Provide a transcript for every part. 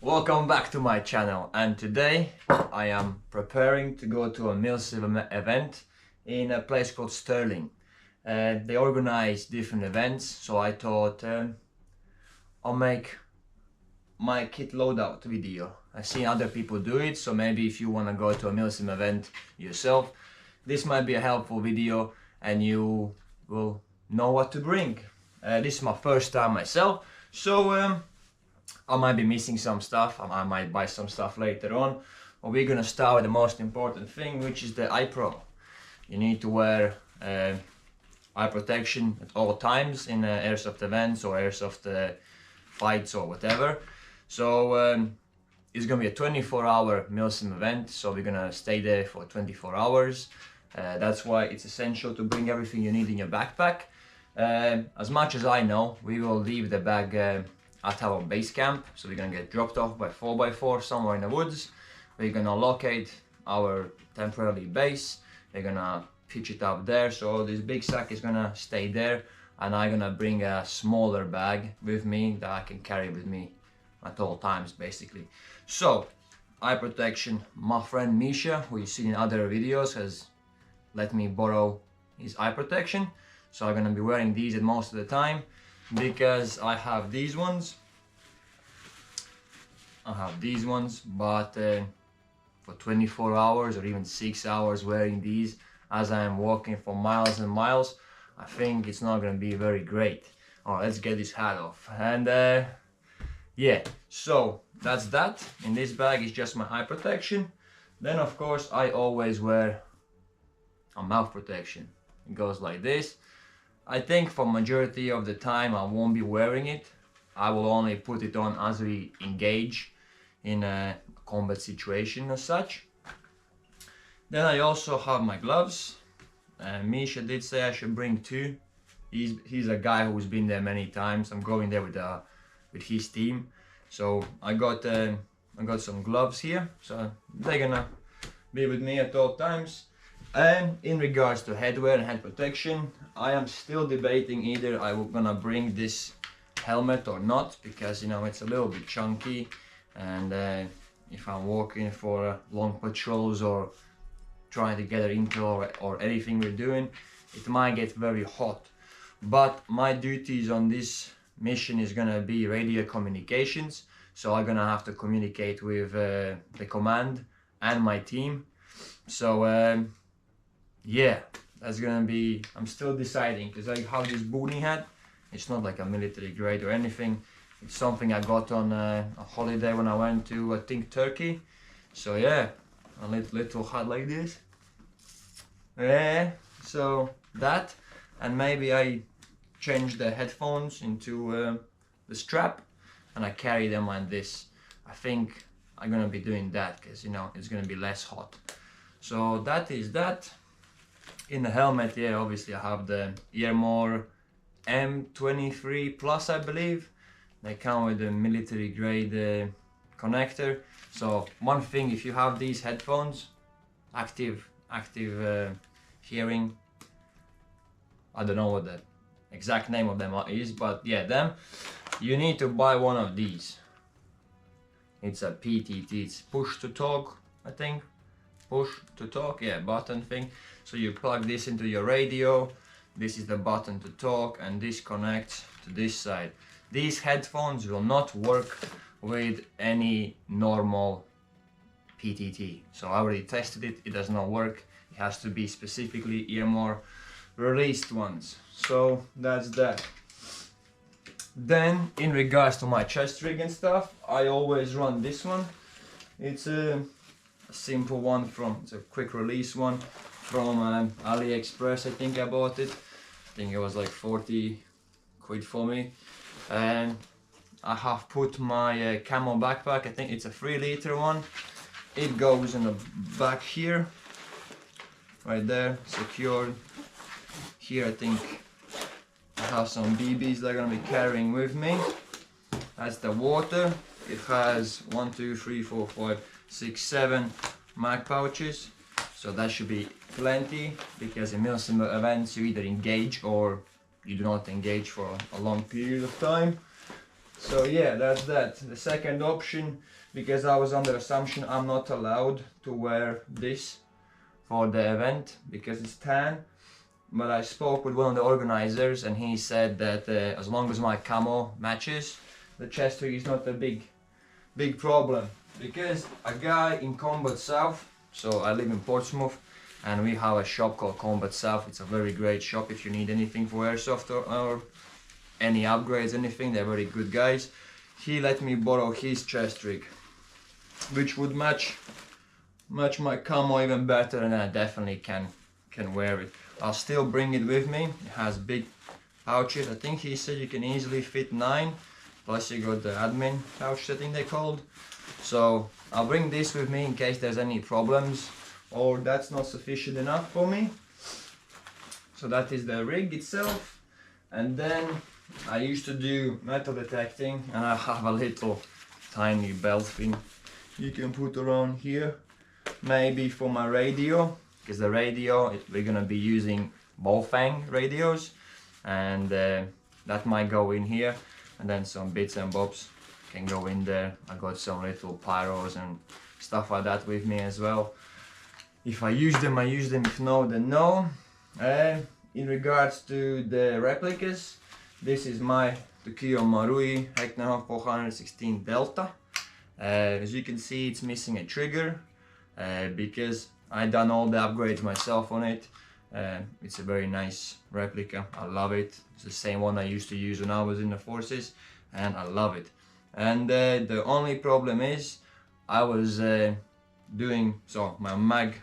Welcome back to my channel, and today I am preparing to go to a Milsim event in a place called Stirling. They organize different events, so I thought I'll make my kit loadout video. I've seen other people do it, so maybe if you want to go to a Milsim event yourself, this might be a helpful video and you will know what to bring. This is my first time myself, so I might be missing some stuff. I might buy some stuff later on. But we're gonna start with the most important thing, which is the eye pro. You need to wear eye protection at all times in airsoft events or airsoft fights or whatever. So it's gonna be a 24-hour Milsim event, so we're gonna stay there for 24 hours. That's why it's essential to bring everything you need in your backpack. As much as I know, we will leave the bag at our base camp, so we're gonna get dropped off by 4x4 somewhere in the woods. We're gonna locate our temporary base. We're gonna pitch it up there, so this big sack is gonna stay there, and I'm gonna bring a smaller bag with me that I can carry with me at all times, basically. So eye protection, my friend Misha, who you've seen in other videos, has let me borrow his eye protection, so I'm gonna be wearing these at most of the time, because I have these ones. But for 24 hours or even 6 hours wearing these as I am walking for miles and miles, I think it's not gonna be very great. Alright, let's get this hat off. And yeah, so that's that. In this bag is just my eye protection. Then of course I always wear a mouth protection. It goes like this. I think for majority of the time I won't be wearing it. I will only put it on as we engage in a combat situation as such. Then I also have my gloves. Misha did say I should bring two. He's a guy who's been there many times. I'm going there with his team. So I got some gloves here, so they're gonna be with me at all times. And in regards to headwear and head protection, I am still debating either I'm gonna bring this helmet or not, because you know it's a little bit chunky, and if I'm walking for long patrols or trying to gather intel or anything we're doing, it might get very hot. But my duties on this mission is gonna be radio communications, so I'm gonna have to communicate with the command and my team. So yeah, that's gonna be, I'm still deciding, because I have this boonie hat. It's not like a military grade or anything. It's something I got on a holiday when I went to, I think, Turkey. So yeah, a little hat like this. Yeah, so that, and maybe I change the headphones into the strap, and I carry them like this. I think I'm gonna be doing that, because you know it's gonna be less hot. So that is that. In the helmet, yeah, obviously I have the Earmore M23 Plus, I believe. They come with a military grade connector. So one thing, if you have these headphones, active hearing, I don't know what the exact name of them is, but yeah, them, you need to buy one of these. It's a PTT, it's push to talk, I think. Push to talk, yeah, button thing. So you plug this into your radio, this is the button to talk, and this connects to this side. These headphones will not work with any normal PTT. So I already tested it, it does not work. It has to be specifically Earmore released ones. So that's that. Then in regards to my chest rig and stuff, I always run this one. It's a simple one it's a quick release one from AliExpress. I think I bought it. I think it was like 40 quid for me. And I have put my camo backpack, I think it's a 3-liter one. It goes in the back here, right there, secured. Here I think I have some BBs that I'm gonna be carrying with me. That's the water. It has 1, 2, 3, 4, 5, 6, 7 mag pouches, so that should be plenty, because in Milsim events you either engage or you do not engage for a long period of time. So yeah, that's that. The second option, because I was under assumption I'm not allowed to wear this for the event because it's tan, but I spoke with one of the organizers and he said that as long as my camo matches, the chest rig is not a big problem. Because a guy in Combat South, so I live in Portsmouth, and we have a shop called Combat South. It's a very great shop if you need anything for airsoft or any upgrades, anything. They're very good guys. He let me borrow his chest rig, which would match my camo even better, and I definitely can wear it. I'll still bring it with me. It has big pouches. I think he said you can easily fit 9, plus you got the admin pouch, I think they're called. So I'll bring this with me in case there's any problems or that's not sufficient enough for me. So that is the rig itself. And then I used to do metal detecting, and I have a little tiny belt thing you can put around here, maybe for my radio, because the radio, we're gonna be using ball-fang radios, and that might go in here, and then some bits and bobs can go in there. I got some little pyros and stuff like that with me as well. If I use them, I use them. If no, then no. In regards to the replicas, this is my Tokyo Marui Headwear 416 Delta. As you can see, it's missing a trigger because I done all the upgrades myself on it. It's a very nice replica. I love it. It's the same one I used to use when I was in the forces, and I love it. And the only problem is I was doing, so my mag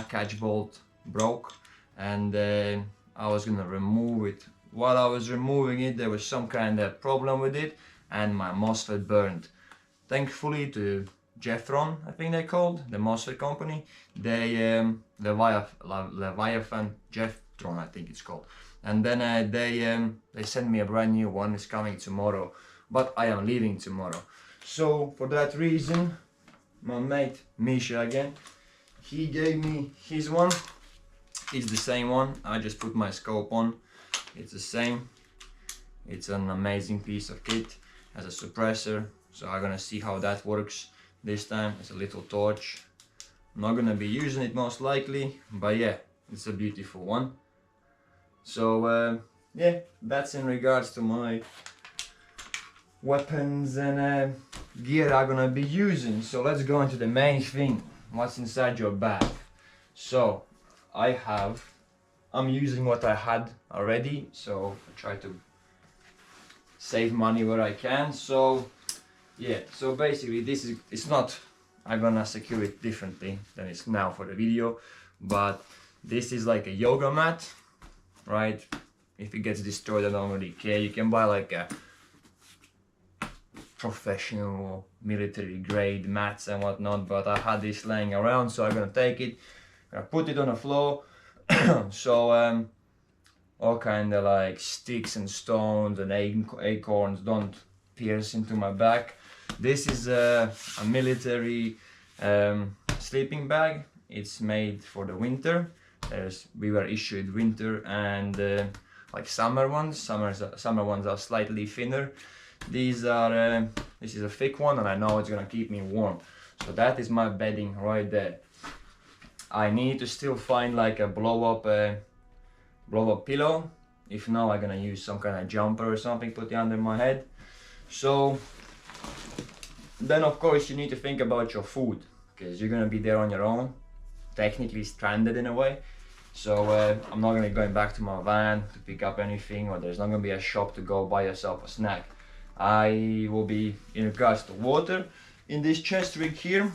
catch bolt broke, and I was gonna remove it. While I was removing it, there was some kind of problem with it, and my MOSFET burned. Thankfully to Jeffron, I think they're called, the MOSFET company, they Leviathan Jeffron, I think it's called, and then they sent me a brand new one. It's coming tomorrow, but I am leaving tomorrow. So for that reason, my mate Misha again, he gave me his one. It's the same one. I just put my scope on. It's the same. It's an amazing piece of kit. Has a suppressor, so I'm gonna see how that works this time. It's a little torch. I'm not gonna be using it most likely, but yeah, it's a beautiful one. So yeah, that's in regards to my weapons and gear I'm gonna be using. So let's go into the main thing. What's inside your bag? So I'm using what I had already, so I try to save money where I can. So yeah, so basically this is, it's not, I'm gonna secure it differently than it's now for the video, but this is like a yoga mat, right? If it gets destroyed, I don't really care. You can buy like a professional military grade mats and whatnot, but I had this laying around, so I'm gonna take it, gonna put it on the floor. So all kind of like sticks and stones and acorns don't pierce into my back. This is a military sleeping bag. It's made for the winter. We were issued winter and like summer ones. Summer ones are slightly thinner. These are this is a thick one, and I know it's gonna keep me warm. So that is my bedding right there. I need to still find like a blow up pillow. If not, I'm gonna use some kind of jumper or something, put it under my head. So then of course you need to think about your food, because you're gonna be there on your own, technically stranded in a way. So I'm not gonna be going back to my van to pick up anything, or there's not gonna be a shop to go buy yourself a snack. I will be, in regards to water, in this chest rig here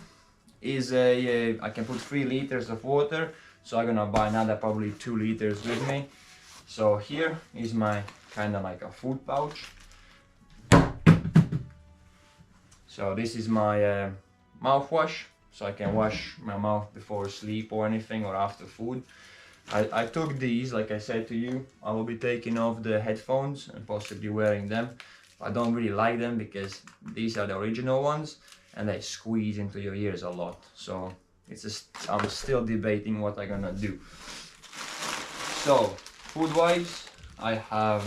is I can put 3 liters of water, so I'm gonna buy another probably 2 liters with me. So here is my kind of like a food pouch. So this is my mouthwash, so I can wash my mouth before sleep or anything, or after food. I took these, like I said to you, I will be taking off the headphones and possibly wearing them. I don't really like them because these are the original ones and they squeeze into your ears a lot. So it's just, I'm still debating what I'm gonna do. So food wise, I have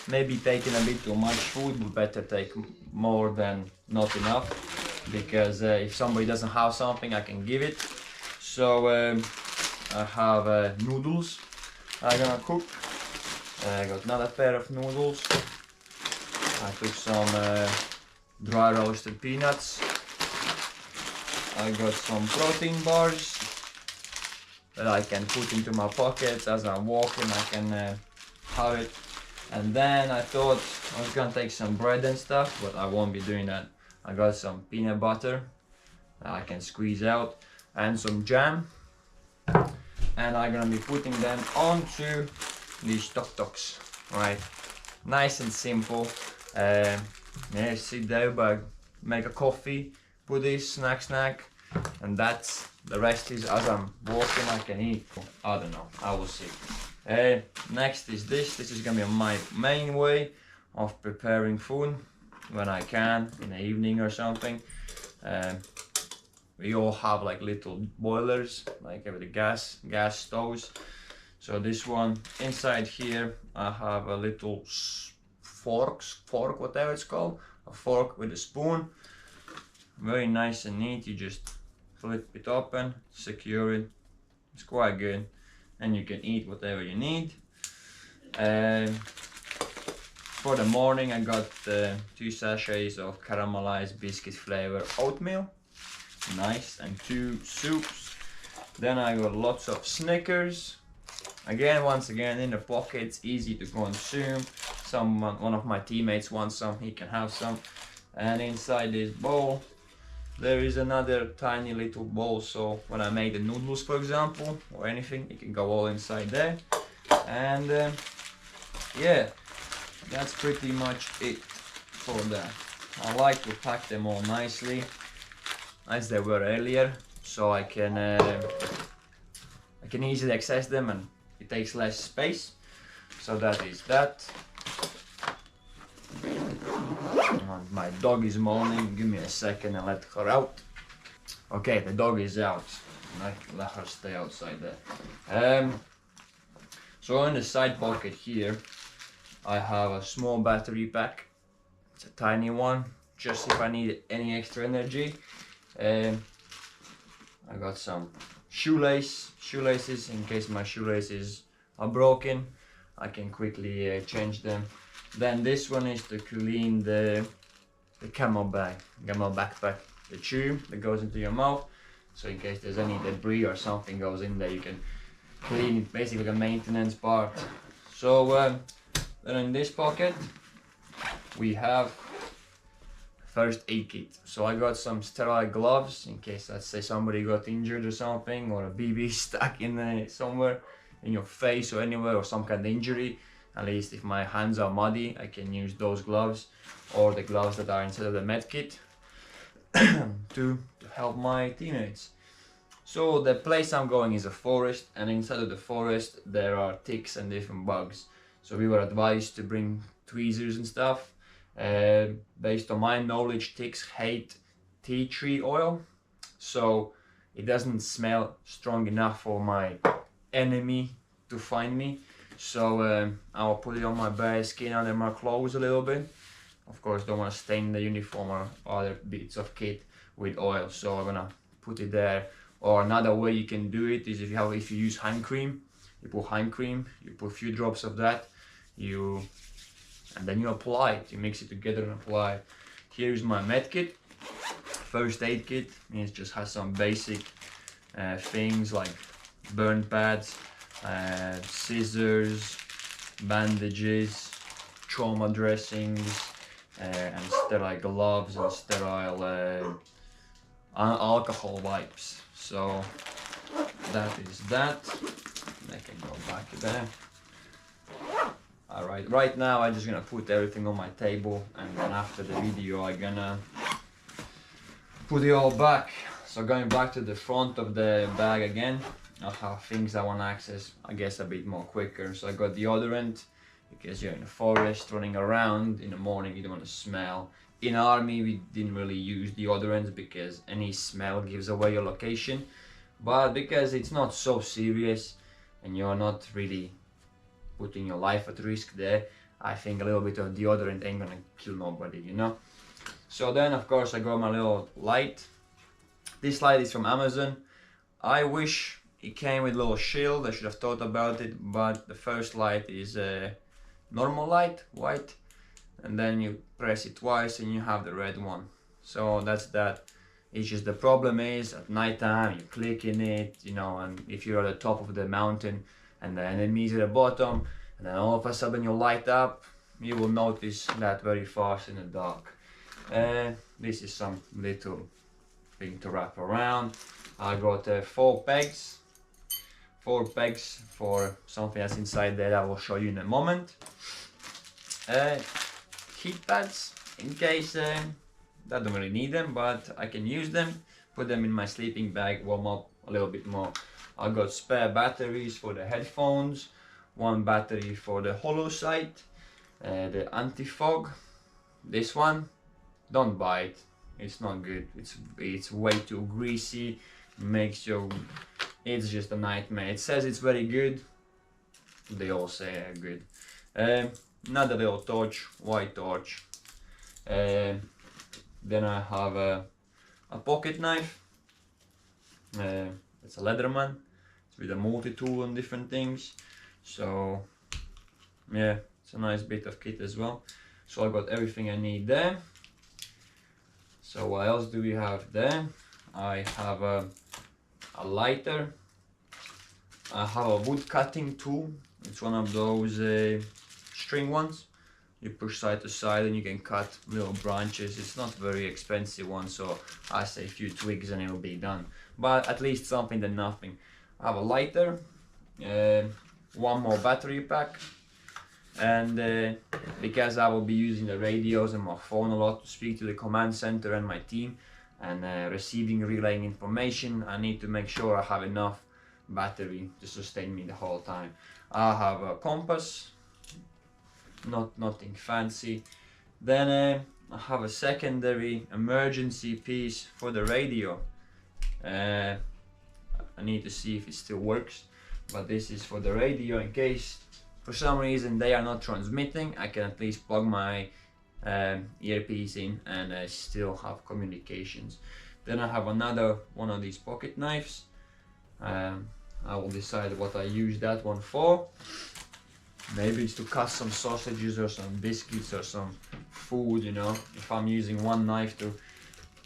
maybe taking a bit too much food, but better take more than not enough, because if somebody doesn't have something, I can give it. So I have noodles I'm gonna cook. I got another pair of noodles. I took some dry roasted peanuts. I got some protein bars that I can put into my pockets as I'm walking. I can have it. And then I thought I was gonna take some bread and stuff, but I won't be doing that. I got some peanut butter that I can squeeze out and some jam. And I'm gonna be putting them onto these tuk-tuks, right? Nice and simple. Yeah, sit there, but make a coffee, put this snack, and that's the rest is as I'm walking I can eat. I don't know, I will see. Next is this. This is gonna be my main way of preparing food when I can in the evening or something. We all have like little boilers, like with the gas stoves. So this one inside here, I have a little fork, whatever it's called, a fork with a spoon. Very nice and neat. You just flip it open, secure it. It's quite good, and you can eat whatever you need. For the morning, I got 2 sachets of caramelized biscuit flavor oatmeal. Nice, and 2 soups. Then I got lots of Snickers. Again, once again, in the pockets, easy to consume. One of my teammates wants some, he can have some. And inside this bowl, there is another tiny little bowl. So when I make the noodles, for example, or anything, it can go all inside there. And yeah, that's pretty much it for that. I like to pack them all nicely, as they were earlier, so I can easily access them and it takes less space. So that is that. And my dog is moaning. Give me a second and let her out. Okay, the dog is out. Let her stay outside there. So in the side pocket here, I have a small battery pack. It's a tiny one, just if I need any extra energy. I got some shoelaces in case my shoelaces are broken. I can quickly change them. Then this one is to clean the camel backpack, the tube that goes into your mouth. So in case there's any debris or something goes in there, you can clean it, basically like a maintenance part. So then in this pocket we have first aid kit. So I got some sterile gloves in case, let's say, somebody got injured or something, or a BB stuck in somewhere in your face or anywhere, or some kind of injury. At least if my hands are muddy, I can use those gloves or the gloves that are inside of the med kit to help my teammates. So the place I'm going is a forest, and inside of the forest there are ticks and different bugs. So we were advised to bring tweezers and stuff. Based on my knowledge, ticks hate tea tree oil, so it doesn't smell strong enough for my enemy to find me. So I'll put it on my bare skin under my clothes a little bit. Of course, don't want to stain the uniform or other bits of kit with oil, so I'm gonna put it there. Or another way you can do it is if you use hand cream, you put hand cream, you put a few drops of that, and then you apply it. You mix it together and apply it. Here's my med kit, first aid kit. It just has some basic things like burn pads, scissors, bandages, trauma dressings, and sterile gloves and sterile alcohol wipes. So that is that. I can go back there. Alright, right now I'm just gonna put everything on my table, and then after the video I'm gonna put it all back. So going back to the front of the bag again, I have things I want to access, I guess, a bit more quicker. So I got deodorant, because you're in the forest running around in the morning, you don't want to smell. In army we didn't really use deodorants because any smell gives away your location, but because it's not so serious and you're not really putting your life at risk there, I think a little bit of deodorant ain't gonna kill nobody, you know. So then of course I got my little light. This light is from Amazon. I wish it came with a little shield. I should have thought about it, but the first light is a normal light, white, and then you press it twice and you have the red one. So that's that. It's just the problem is at night time you click in it, you know, and if you're at the top of the mountain and the enemies at the bottom, and then all of a sudden you light up, you will notice that very fast in the dark. This is some little thing to wrap around. I got 4 pegs for something that's inside there I will show you in a moment. Heat pads in case I don't really need them, but I can use them. Put them in my sleeping bag, warm up a little bit more. I got spare batteries for the headphones, 1 battery for the hollow sight, the anti-fog. This one, don't buy it. It's not good. It's way too greasy. Makes you. It's just a nightmare. It says it's very good. They all say they're good. Another little torch, white torch. Then I have a pocket knife. It's a Leatherman. It's with a multi-tool and different things. So yeah, it's a nice bit of kit as well. So I got everything I need there. So what else do we have there? I have a lighter. I have a wood cutting tool. It's one of those string ones. You push side to side and you can cut little branches. It's not very expensive one, so I say a few twigs and it will be done. But at least something than nothing. I have a lighter, 1 more battery pack, and because I will be using the radios and my phone a lot to speak to the command center and my team and relaying information, I need to make sure I have enough battery to sustain me the whole time. I have a compass, nothing fancy. Then I have a secondary emergency piece for the radio. I need to see if it still works, but this is for the radio in case for some reason they are not transmitting. I can at least plug my earpiece in and still have communications. Then I have another one of these pocket knives. I will decide what I use that one for. Maybe it's to cut some sausages or some biscuits or some food, you know. If I'm using one knife to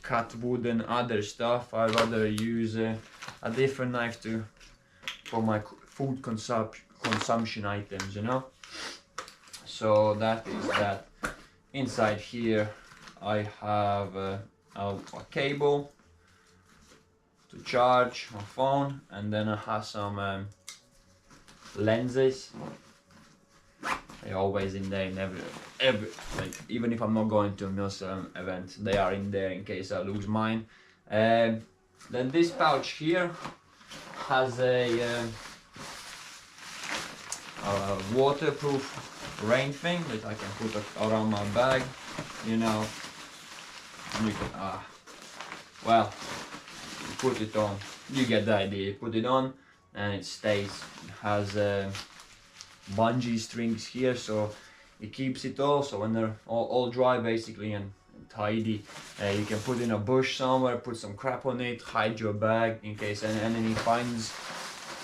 cut wood and other stuff, I'd rather use a different knife for my food consumption items, you know. So that is that. Inside here I have a cable to charge my phone, and then I have some lenses. They're always in there in every like, even if I'm not going to a Milsim event, they are in there in case I lose mine. Then this pouch here has a waterproof rain thing that I can put around my bag, you know. And you can well, you put it on, you get the idea. You put it on and it stays. It has bungee strings here, so it keeps it all, so when they're all dry basically and tidy, you can put in a bush somewhere, put some crap on it, hide your bag in case an enemy finds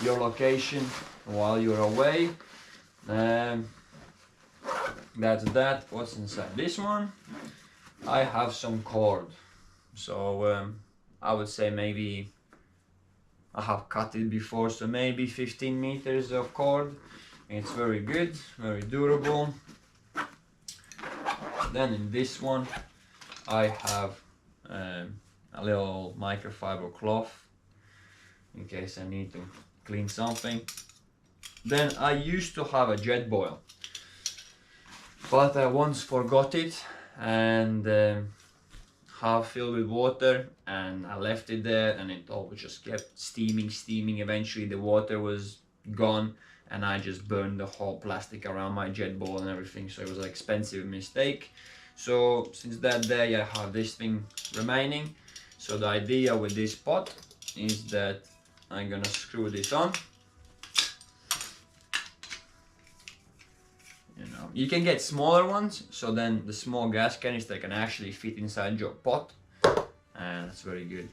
your location while you're away. That's that. What's inside this one? I have some cord, so I would say maybe I have cut it before, so maybe 15 meters of cord. It's very good, very durable. Then in this one I have a little microfiber cloth in case I need to clean something. Then I used to have a jet boil, but I once forgot it and half filled with water, and I left it there and it all just kept steaming. Eventually the water was gone and I just burned the whole plastic around my jet boil and everything, so it was an expensive mistake. So since that day I have this thing remaining. So the idea with this pot is that I'm gonna screw this on, you know, You can get smaller ones, so then the small gas canister can actually fit inside your pot, and that's very good.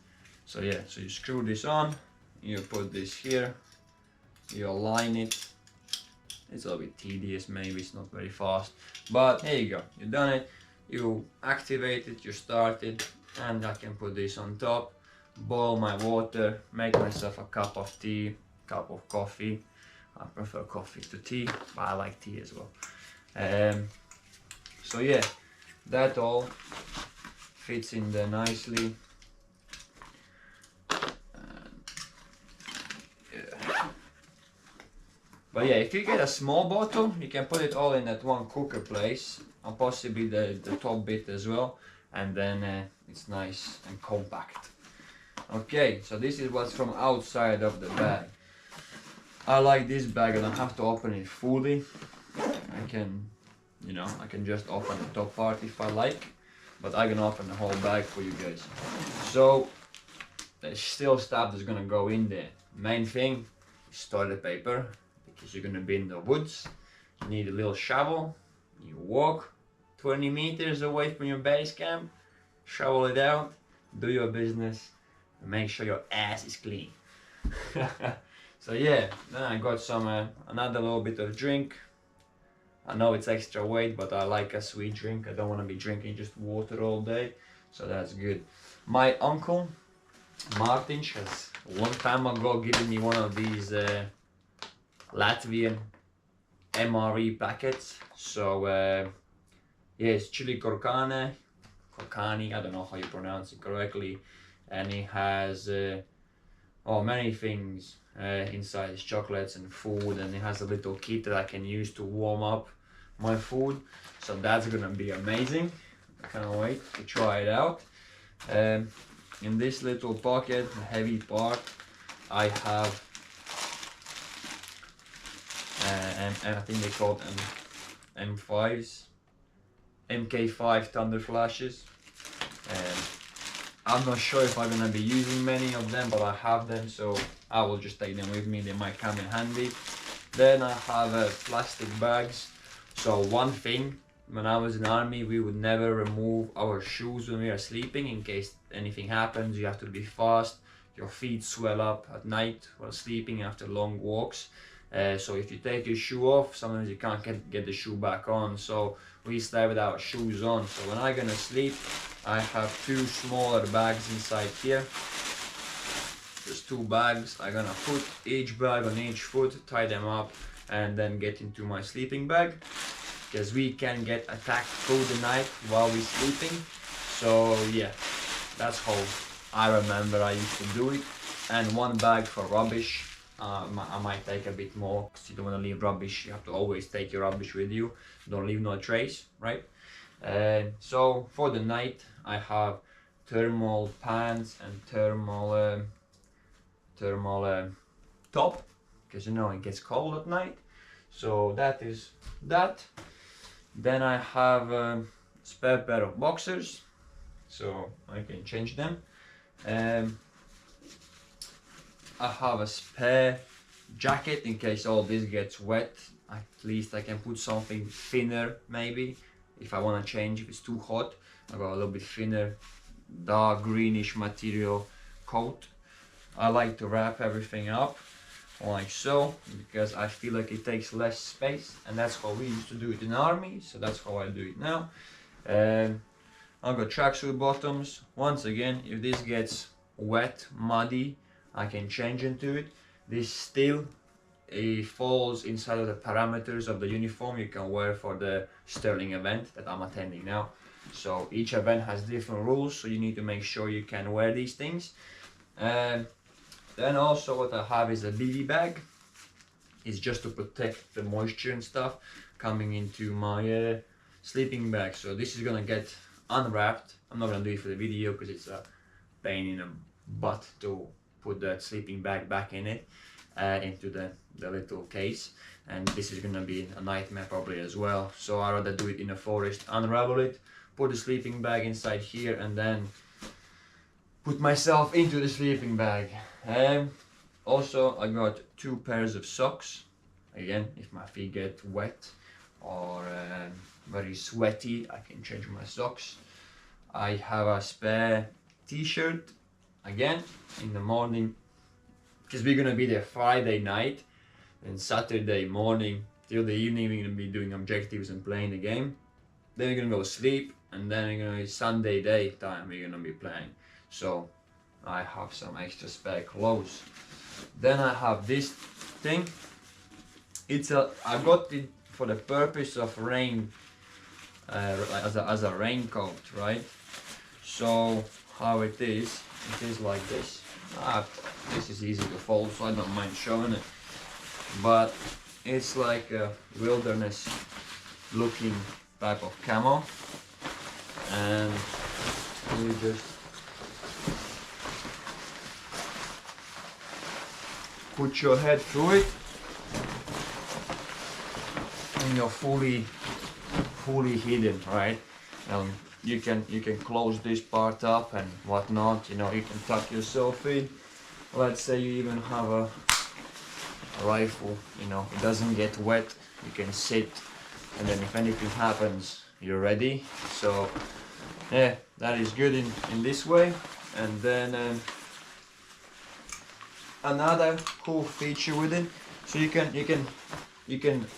So yeah, so you screw this on, you put this here, you align it. It's a little bit tedious, maybe it's not very fast, but here you go, you've done it. You activate it, you start it, and I can put this on top, boil my water, make myself a cup of tea, cup of coffee. I prefer coffee to tea, but I like tea as well. So yeah, that all fits in there nicely. Yeah. But yeah, if you get a small bottle, you can put it all in that one cooker place, and possibly the top bit as well, and then it's nice and compact. Okay, so this is what's from outside of the bag. I like this bag, I don't have to open it fully. I can, you know, I can just open the top part if I like, but I can open the whole bag for you guys. So there's still stuff that's gonna go in there. Main thing is toilet paper, because you're gonna be in the woods. You need a little shovel. You walk 20 meters away from your base camp, shovel it out, do your business, and make sure your ass is clean. So yeah, then I got some another little bit of drink. I know it's extra weight, but I like a sweet drink. I don't want to be drinking just water all day, so that's good. My uncle Martin has a long time ago given me one of these Latvian MRE packets. So yeah, it's chili corcane, I don't know how you pronounce it correctly, and it has oh, many things inside. It's chocolates and food, and it has a little kit that I can use to warm up my food, so that's gonna be amazing. I can't wait to try it out. In this little pocket, the heavy part, I have and I think they called M5s, MK5 Thunder Flashes. I'm not sure if I'm gonna be using many of them, but I have them, so I will just take them with me. They might come in handy. Then I have plastic bags. So one thing, when I was in army, we would never remove our shoes when we are sleeping, in case anything happens. You have to be fast. Your feet swell up at night while sleeping after long walks. So if you take your shoe off, sometimes you can't get the shoe back on. So we stay with our shoes on. So when I'm gonna sleep, I have two smaller bags inside here. Just two bags. I'm gonna put each bag on each foot, tie them up, and then get into my sleeping bag, because we can get attacked through the night while we're sleeping. So yeah, that's how I remember I used to do it. And one bag for rubbish. I might take a bit more, because you don't want to leave rubbish. You have to always take your rubbish with you. Don't leave no trace, right? So for the night, I have thermal pants and thermal top, because you know it gets cold at night. So that is that. Then I have a spare pair of boxers, so I can change them. I have a spare jacket in case all this gets wet. At least I can put something thinner, maybe, if I want to change, if it's too hot. I got a little bit thinner, dark greenish material coat. I like to wrap everything up like so, because I feel like it takes less space, and that's how we used to do it in army, so that's how I do it now. I've got tracksuit bottoms. Once again, if this gets wet, muddy, I can change into it. This still, it falls inside of the parameters of the uniform you can wear for the Stirling event that I'm attending now. So each event has different rules, so you need to make sure you can wear these things. Then also what I have is a BB bag. It's just to protect the moisture and stuff coming into my sleeping bag. So this is gonna get unwrapped. I'm not gonna do it for the video because it's a pain in the butt to put that sleeping bag back in it, into the little case. And this is gonna be a nightmare probably as well. So I'd rather do it in the forest, unravel it, put the sleeping bag inside here, and then put myself into the sleeping bag. Also, I got two pairs of socks. Again, if my feet get wet, or very sweaty, I can change my socks. I have a spare t-shirt again in the morning, because we're gonna be there Friday night, and Saturday morning till the evening we're gonna be doing objectives and playing the game. Then we're gonna go sleep, and then we're gonna be Sunday daytime we're gonna be playing. So I have some extra spare clothes. Then I have this thing. I got it for the purpose of rain, as a raincoat, right? So how it is like this. This is easy to fold, so I don't mind showing it. But it's like a wilderness looking type of camo, and you just put your head through it, and you're fully hidden, right? You can close this part up and whatnot. You know, you can tuck yourself in. Let's say you even have a rifle. You know, it doesn't get wet. You can sit, and then if anything happens, you're ready. So yeah, that is good in this way. And then another cool feature with it, so you can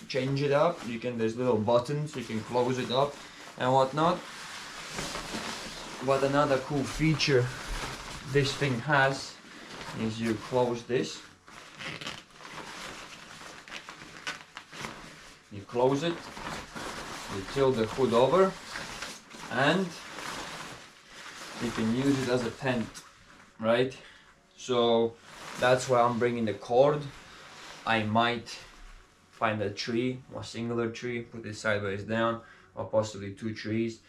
change it up. There's little buttons, you can close it up and whatnot. But another cool feature this thing has is you close this, you close it, you tilt the hood over, and you can use it as a tent, right? So that's why I'm bringing the cord. I might find a tree, a singular tree, put it sideways down, or possibly 2 trees,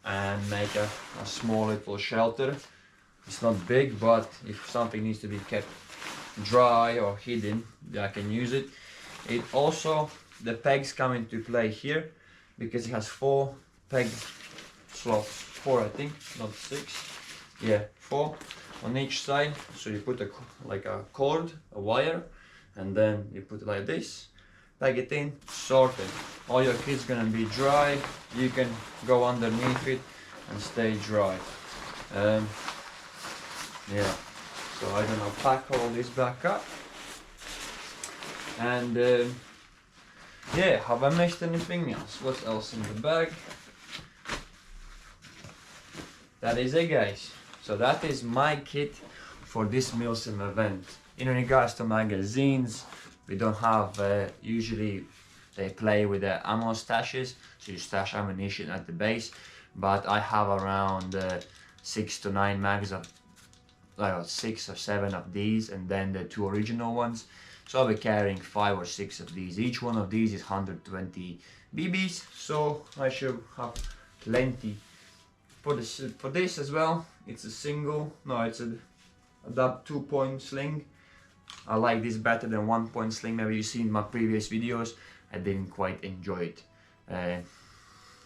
and make a small little shelter. It's not big, but if something needs to be kept dry or hidden, I can use it. It also, the pegs come into play here, because it has 4 peg slots, 4 I think, not 6. Yeah, 4 on each side. So you put like a cord, a wire, and then you put it like this, plug it in, sorted. All your kit's gonna be dry. You can go underneath it and stay dry. Yeah, so I'm gonna pack all this back up. And yeah, have I missed anything else? What else in the bag? That is it, guys. So that is my kit for this Milsim event. In regards to magazines, we don't have, usually they play with the ammo stashes, so you stash ammunition at the base, but I have around 6 to 9 mags of, 6 or 7 of these, and then the 2 original ones. So I'll be carrying 5 or 6 of these. Each one of these is 120 BBs, so I should have plenty. For this as well, it's a single, no, it's a 2-point sling. I like this better than 1-point sling. Maybe you've seen my previous videos. I didn't quite enjoy it.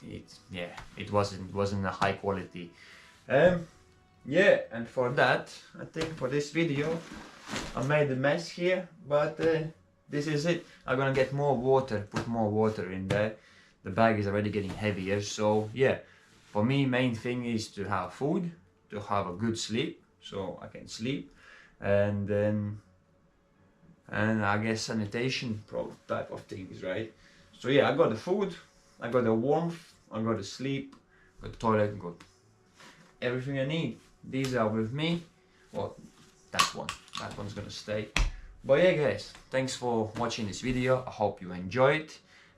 It wasn't a high quality. Yeah, and for that, I think for this video, I made a mess here, but this is it. I'm gonna get more water, put more water in there. The bag is already getting heavier, so yeah. For me, main thing is to have food, to have a good sleep, so I can sleep, and then, and I guess sanitation type of things, right? So yeah, I got the food, I got the warmth, I got the sleep, got the toilet, got everything I need. These are with me. Well, that one's gonna stay. But yeah, guys, thanks for watching this video. I hope you enjoyed.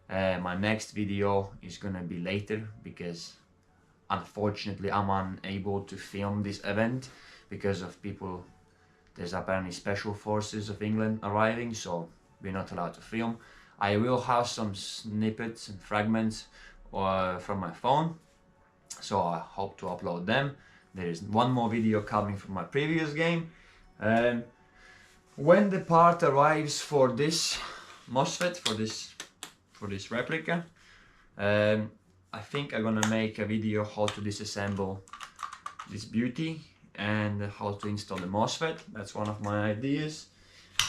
My next video is gonna be later, because unfortunately I'm unable to film this event because of people. There's apparently special forces of England arriving, so we're not allowed to film. I will have some snippets and fragments from my phone, so I hope to upload them. There is one more video coming from my previous game. When the part arrives for this MOSFET, for this replica, I think I'm gonna make a video how to disassemble this beauty and how to install the MOSFET. That's one of my ideas.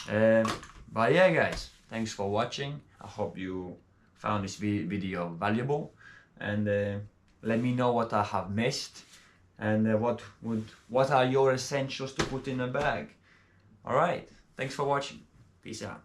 But yeah, guys, thanks for watching. I hope you found this video valuable, and let me know what I have missed, and what are your essentials to put in a bag. All right, thanks for watching. Peace out.